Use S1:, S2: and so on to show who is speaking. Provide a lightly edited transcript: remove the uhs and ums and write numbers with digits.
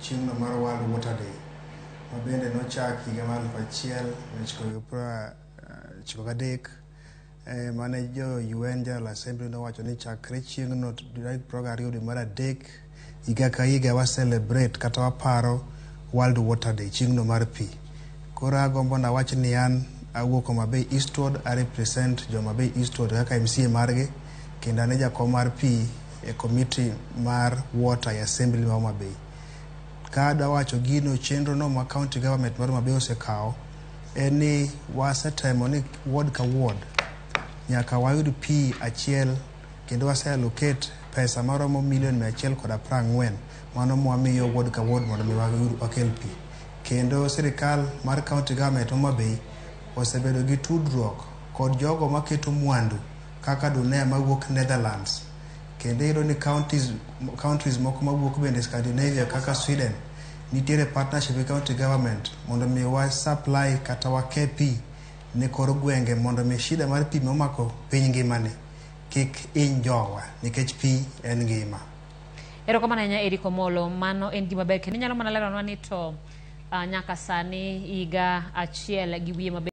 S1: chieng' no mar World Water Day. Mabende nochaki higa mar 1993. Mane jo UN General Assembly nowacho ni chakre chieng' no 2 dwe mar adek higa ka higa wa celebrate kata waparo World Water Day, chieng' no mar pi. Koro agombo nawach ni an awuok Homa Bay Eastward, I represent jo Homa Bay Eastward kaka MCA margi, kendo ane jakom mar pi e committee mar water e assembly ma Homa Bay. Ka dawacho gino chenro no ma county government mar Homa Bay osekawo en ni wasetemo ni ward ka ward nyaka wayud pi achiel, kendo waseallocate pesa maromo $140,000 mano mwamiyo ward ka ward mondo mi wakel pi. Kendo sirikal mar county government Homa Bay osebedo gi tudruok kod jogo maketo mwandu kaka dunia mawuok Netherlands, kendo iyudo ni countries moko mawuok bende Scandinavia kaka Sweden nitiere partnership with county government mondo mi wa supply kata wake pi ne kor gwenge mondo mi shida mar pi momako piny ngimane kik hiny jowa nikech pi en ngima.
S2: Erokamano ahinya Erick Omollo, mano en gima ber kendo inyalo mana leronwa ni to nyaka sani higa achiel gi wiye maber.